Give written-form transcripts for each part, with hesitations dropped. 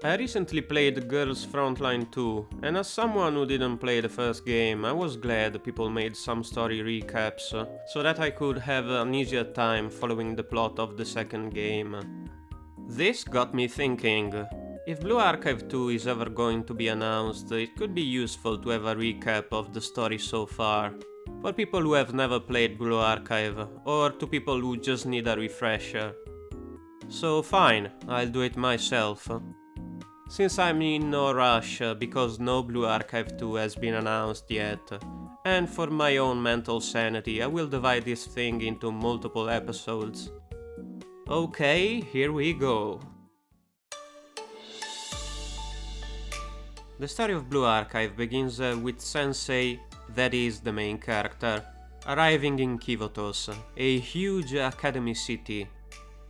I recently played Girls Frontline 2, and as someone who didn't play the first game, I was glad people made some story recaps, so that I could have an easier time following the plot of the second game. This got me thinking, if Beullu Akaibeu 2 is ever going to be announced, it could be useful to have a recap of the story so far, for people who have never played Beullu Akaibeu, or to people who just need a refresher. So fine, I'll do it myself. Since I'm in no rush because no Beullu Akaibeu 2 has been announced yet, and for my own mental sanity I will divide this thing into multiple episodes. Okay, here we go. The story of Beullu Akaibeu begins with Sensei, that is the main character, arriving in Kivotos, a huge academy city.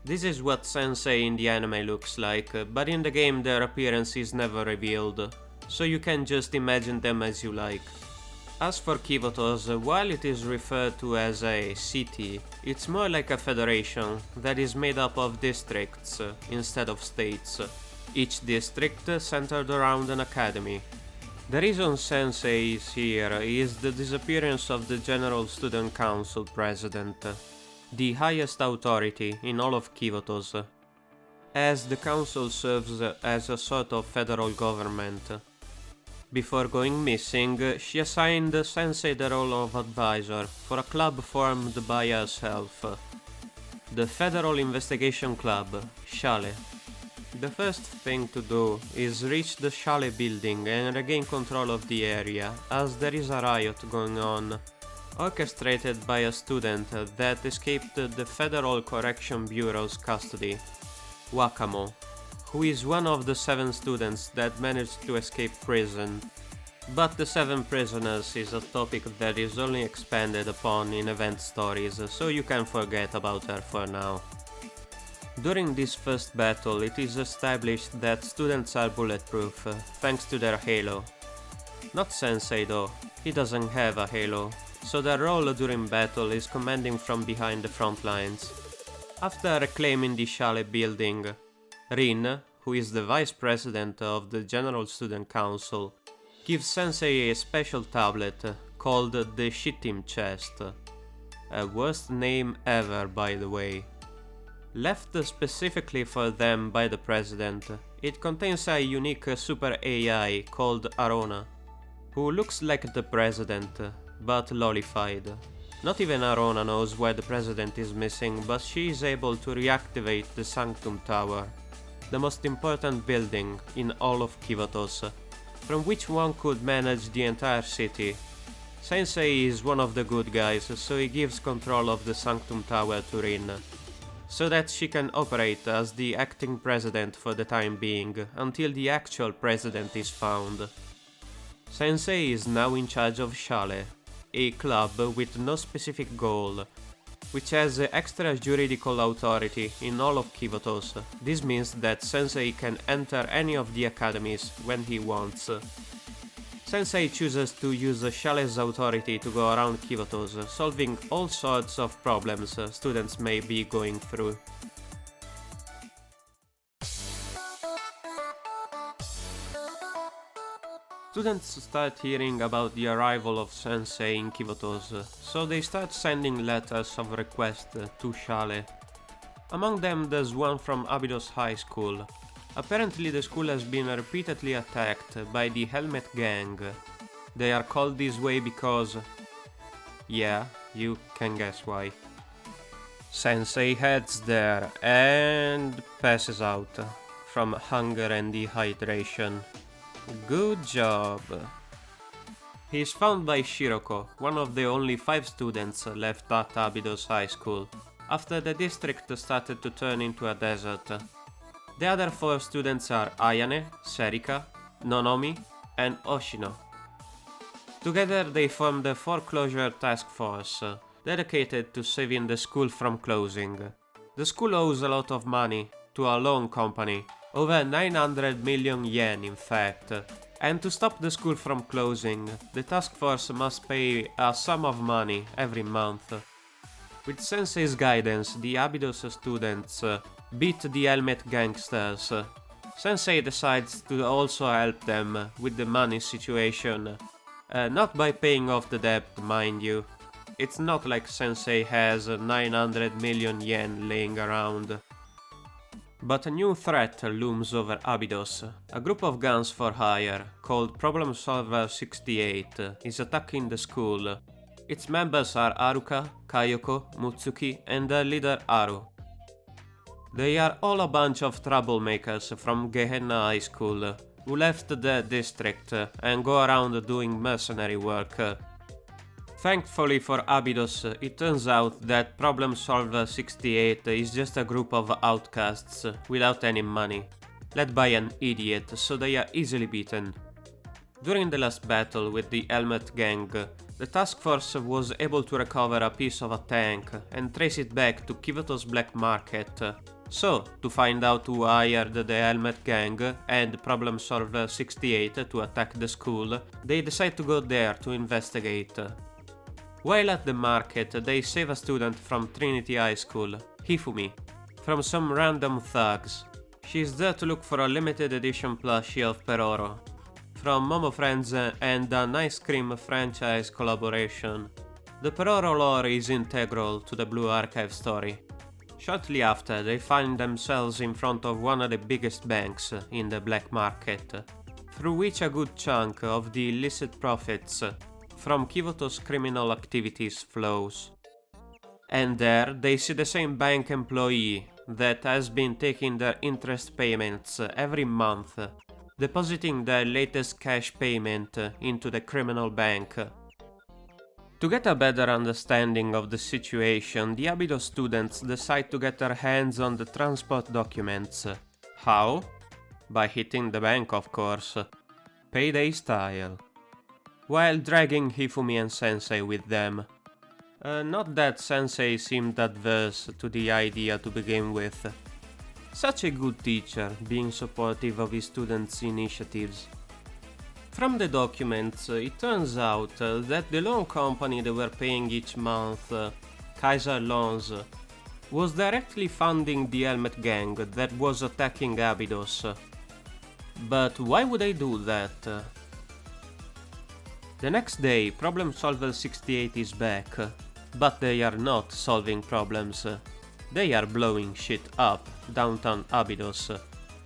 This is what Sensei in the anime looks like, but in the game their appearance is never revealed, so you can just imagine them as you like. As for Kivotos, while it is referred to as a city, it's more like a federation that is made up of districts instead of states, each district centered around an academy. The reason Sensei is here is the disappearance of the General Student Council president, the highest authority in all of Kivotos, as the council serves as a sort of federal government. Before going missing, she assigned Sensei the role of advisor for a club formed by herself, the Federal Investigation Club, Shale. The first thing to do is reach the Shale building and regain control of the area, as there is a riot going on, orchestrated by a student that escaped the Federal Correction Bureau's custody, Wakamo, who is one of the 7 students that managed to escape prison. But the 7 prisoners is a topic that is only expanded upon in event stories, so you can forget about her for now. During this first battle, it is established that students are bulletproof, thanks to their halo. Not Sensei though, he doesn't have a halo, so their role during battle is commanding from behind the front lines. After reclaiming the Shale building, Rin, who is the vice president of the General Student Council, gives Sensei a special tablet called the Shittim Chest. A worst name ever, by the way. Left specifically for them by the president, it contains a unique super AI called Arona, who looks like the president, but lollified. Not even Arona knows why the president is missing, but she is able to reactivate the Sanctum Tower, the most important building in all of Kivotos, from which one could manage the entire city. Sensei is one of the good guys, so he gives control of the Sanctum Tower to Rin, so that she can operate as the acting president for the time being, until the actual president is found. Sensei is now in charge of Shale, a club with no specific goal, which has extra juridical authority in all of Kivotos. This means that Sensei can enter any of the academies when he wants. Sensei chooses to use Shale's authority to go around Kivotos, solving all sorts of problems students may be going through. Students start hearing about the arrival of Sensei in Kivotos, so they start sending letters of request to Shale. Among them there's one from Abydos High School. Apparently the school has been repeatedly attacked by the Helmet Gang. They are called this way because... yeah, you can guess why. Sensei heads there and passes out from hunger and dehydration. Good job. He is found by Shiroko, one of the only 5 students left at Abydos High School, after the district started to turn into a desert. The other 4 students are Ayane, Serika, Nonomi, and Oshino. Together they form the Foreclosure Task Force, dedicated to saving the school from closing. The school owes a lot of money to a loan company, over 900 million yen in fact, and to stop the school from closing, the task force must pay a sum of money every month. With Sensei's guidance, the Abydos students beat the Helmet Gangsters, Sensei decides to also help them with the money situation. Not by paying off the debt, mind you. It's not like Sensei has 900 million yen laying around. But a new threat looms over Abydos. A group of guns for hire, called Problem Solver 68, is attacking the school. Its members are Haruka, Kayoko, Mutsuki, and their leader Aru. They are all a bunch of troublemakers from Gehenna High School, who left the district and go around doing mercenary work. Thankfully for Abydos, it turns out that Problem Solver 68 is just a group of outcasts without any money, led by an idiot, so they are easily beaten. During the last battle with the Helmet Gang, the task force was able to recover a piece of a tank and trace it back to Kivoto's black market. So, to find out who hired the Helmet Gang and Problem Solver 68 to attack the school, they decide to go there to investigate. While at the market, they save a student from Trinity High School, Hifumi, from some random thugs. She is there to look for a limited edition plushie of Peroro, from Momo Friends and an ice cream franchise collaboration. The Peroro lore is integral to the Beullu Akaibeu story. Shortly after, they find themselves in front of one of the biggest banks in the black market, through which a good chunk of the illicit profits from Kivoto's criminal activities flows. And there they see the same bank employee that has been taking their interest payments every month, depositing their latest cash payment into the criminal bank. To get a better understanding of the situation, the Abydos students decide to get their hands on the transport documents. How? By hitting the bank, of course. Payday style. While dragging Hifumi and Sensei with them. Not that Sensei seemed adverse to the idea to begin with. Such a good teacher, being supportive of his students' initiatives. From the documents, it turns out that the loan company they were paying each month, Kaiser Loans, was directly funding the Helmet Gang that was attacking Abydos. But why would they do that? The next day, Problem Solver 68 is back, but they are not solving problems. They are blowing shit up downtown Abydos,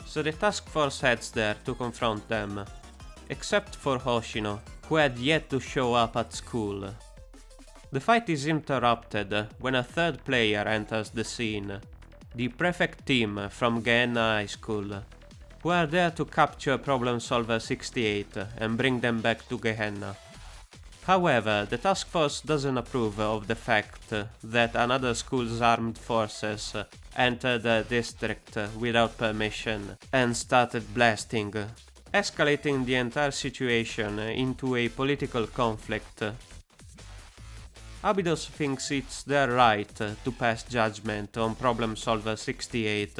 so the task force heads there to confront them. Except for Hoshino, who had yet to show up at school. The fight is interrupted when a third player enters the scene, the prefect team from Gehenna High School, who are there to capture Problem Solver 68 and bring them back to Gehenna. However, the task force doesn't approve of the fact that another school's armed forces entered the district without permission and started blasting, escalating the entire situation into a political conflict. Abydos thinks it's their right to pass judgment on Problem Solver 68,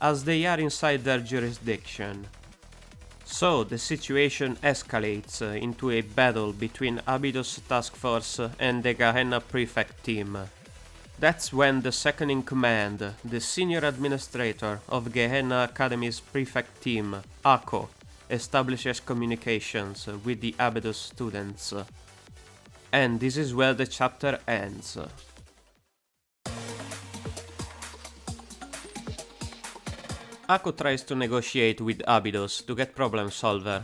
as they are inside their jurisdiction. So the situation escalates into a battle between Abydos task force and the Gehenna prefect team. That's when the second in command, the senior administrator of Gehenna Academy's prefect team, Ako, establishes communications with the Abydos students. And this is where the chapter ends. Ako tries to negotiate with Abydos to get Problem Solver.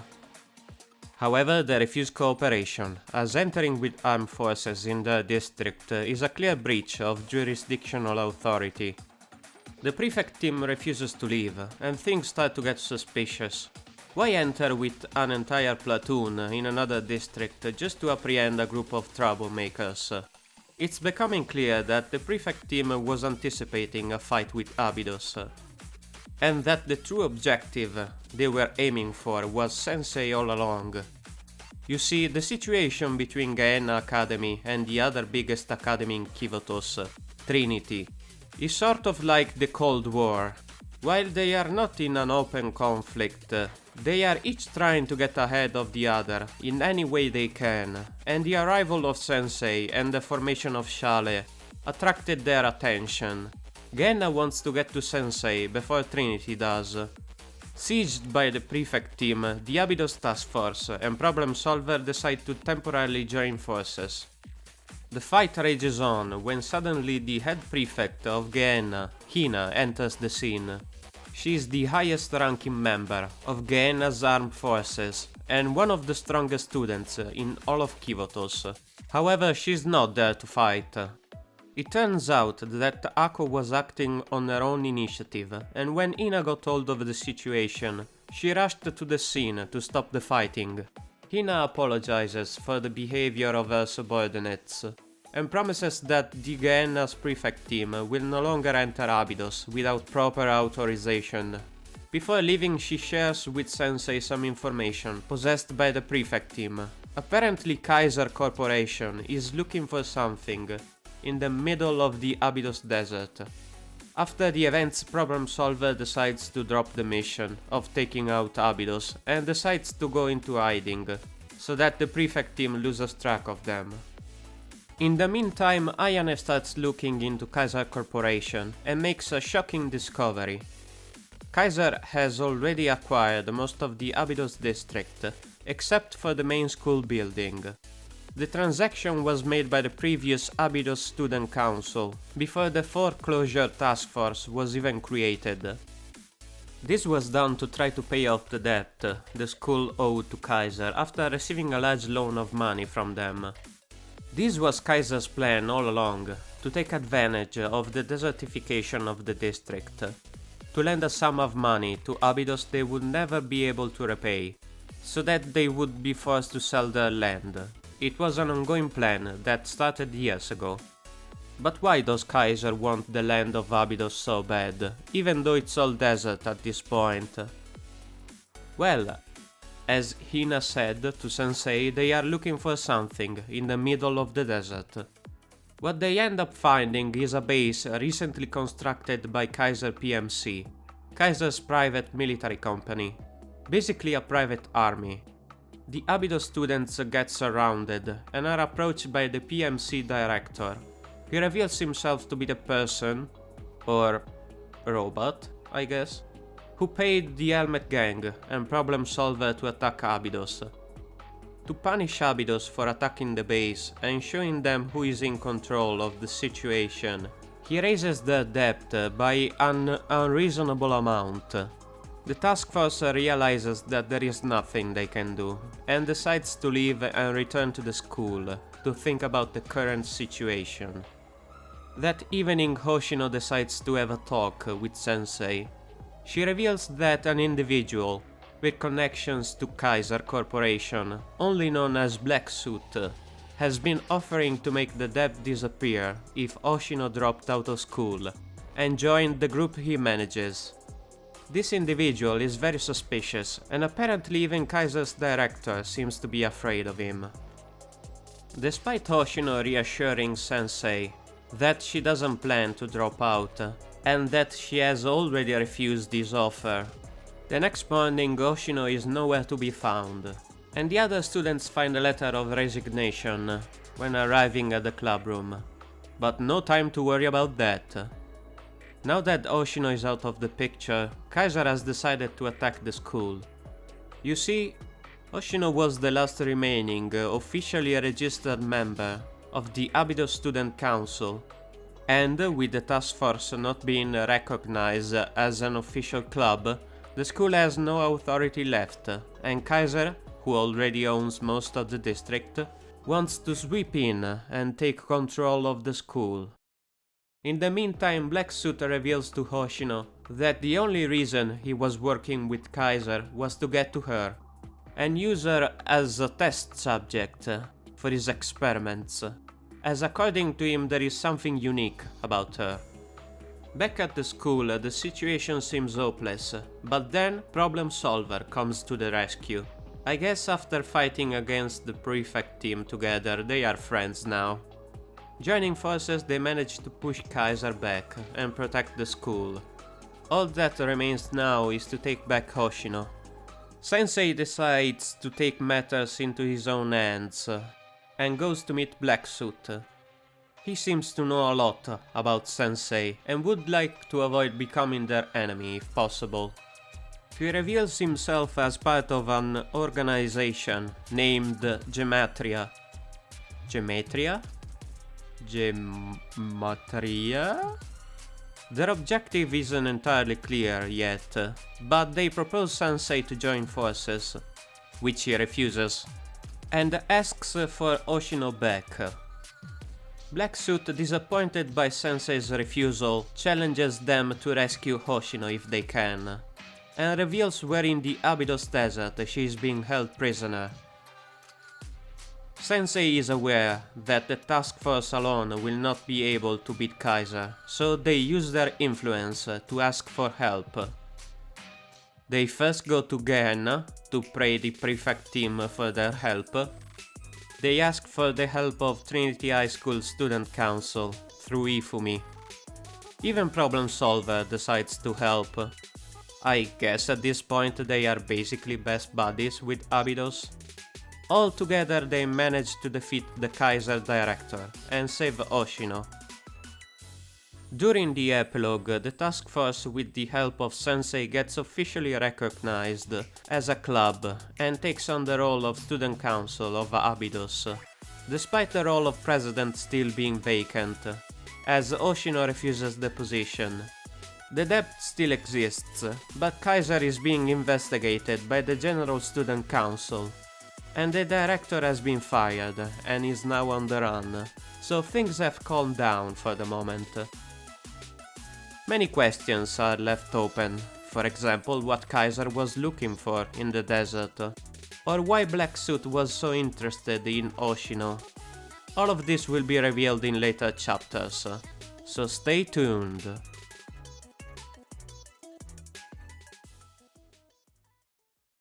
However, they refuse cooperation, as entering with armed forces in the district is a clear breach of jurisdictional authority. The prefect team refuses to leave, and things start to get suspicious. Why enter with an entire platoon in another district just to apprehend a group of troublemakers? It's becoming clear that the prefect team was anticipating a fight with Abydos, and that the true objective they were aiming for was Sensei all along. You see, the situation between Gehenna Academy and the other biggest academy in Kivotos, Trinity, is sort of like the Cold War. While they are not in an open conflict, they are each trying to get ahead of the other in any way they can, and the arrival of Sensei and the formation of Shale attracted their attention. Gehenna wants to get to Sensei before Trinity does. Sieged by the prefect team, the Abydos task force and problem solver decide to temporarily join forces. The fight rages on when suddenly the head prefect of Gehenna, Hina, enters the scene. She is the highest ranking member of Gehenna's armed forces and one of the strongest students in all of Kivotos. However, she's not there to fight. It turns out that Ako was acting on her own initiative, and when Hina got hold of the situation, she rushed to the scene to stop the fighting. Hina apologizes for the behavior of her subordinates, and promises that the Gehenna's prefect team will no longer enter Abydos without proper authorization. Before leaving, she shares with Sensei some information possessed by the prefect team. Apparently Kaiser Corporation is looking for something in the middle of the Abydos desert. After the events, Problem Solver decides to drop the mission of taking out Abydos and decides to go into hiding, so that the prefect team loses track of them. In the meantime, Ayane starts looking into Kaiser Corporation and makes a shocking discovery. Kaiser has already acquired most of the Abydos district, except for the main school building. The transaction was made by the previous Abydos Student Council, before the foreclosure task force was even created. This was done to try to pay off the debt the school owed to Kaiser after receiving a large loan of money from them. This was Kaiser's plan all along, to take advantage of the desertification of the district, to lend a sum of money to Abydos they would never be able to repay, so that they would be forced to sell their land. It was an ongoing plan that started years ago. But why does Kaiser want the land of Abydos so bad, even though it's all desert at this point? Well, as Hina said to Sensei, they are looking for something in the middle of the desert. What they end up finding is a base recently constructed by Kaiser PMC, Kaiser's private military company. Basically a private army. The Abydos students get surrounded and are approached by the PMC director. He reveals himself to be the person, or robot, I guess, who paid the Helmet Gang and Problem Solver to attack Abydos. To punish Abydos for attacking the base and showing them who is in control of the situation, he raises their debt by an unreasonable amount. The task force realizes that there is nothing they can do, and decides to leave and return to the school to think about the current situation. That evening, Hoshino decides to have a talk with Sensei. She reveals that an individual with connections to Kaiser Corporation, only known as Black Suit, has been offering to make the debt disappear if Hoshino dropped out of school and joined the group he manages. This individual is very suspicious, and apparently even Kaiser's director seems to be afraid of him. Despite Hoshino reassuring Sensei that she doesn't plan to drop out, and that she has already refused his offer, the next morning Hoshino is nowhere to be found, and the other students find a letter of resignation when arriving at the club room. But no time to worry about that. Now that Hoshino is out of the picture, Kaiser has decided to attack the school. You see, Hoshino was the last remaining officially registered member of the Abydos Student Council, and with the task force not being recognized as an official club, the school has no authority left, and Kaiser, who already owns most of the district, wants to sweep in and take control of the school. In the meantime, Black Suit reveals to Hoshino that the only reason he was working with Kaiser was to get to her, and use her as a test subject for his experiments, as according to him there is something unique about her. Back at the school, the situation seems hopeless, but then Problem Solver comes to the rescue. I guess after fighting against the prefect team together, they are friends now. Joining forces, they manage to push Kaiser back and protect the school. All that remains now is to take back Hoshino. Sensei decides to take matters into his own hands and goes to meet Black Suit. He seems to know a lot about Sensei and would like to avoid becoming their enemy if possible. He reveals himself as part of an organization named Gematria. Gematria? Gematria? Their objective isn't entirely clear yet, but they propose Sensei to join forces, which he refuses, and asks for Oshino back. Black Suit, disappointed by Sensei's refusal, challenges them to rescue Hoshino if they can, and reveals where in the Abydos desert she is being held prisoner. Sensei is aware that the task force alone will not be able to beat Kaiser, so they use their influence to ask for help. They first go to Gehenna to pray the prefect team for their help. They ask for the help of Trinity High School Student Council through Ifumi. Even Problem Solver decides to help. I guess at this point they are basically best buddies with Abydos. All together they manage to defeat the Kaiser director and save Oshino. During the epilogue, the task force with the help of Sensei gets officially recognized as a club and takes on the role of student council of Abydos, despite the role of president still being vacant, as Oshino refuses the position. The debt still exists, but Kaiser is being investigated by the General Student Council, and the director has been fired and is now on the run, so things have calmed down for the moment. Many questions are left open, for example what Kaiser was looking for in the desert, or why Black Suit was so interested in Oshino. All of this will be revealed in later chapters, so stay tuned.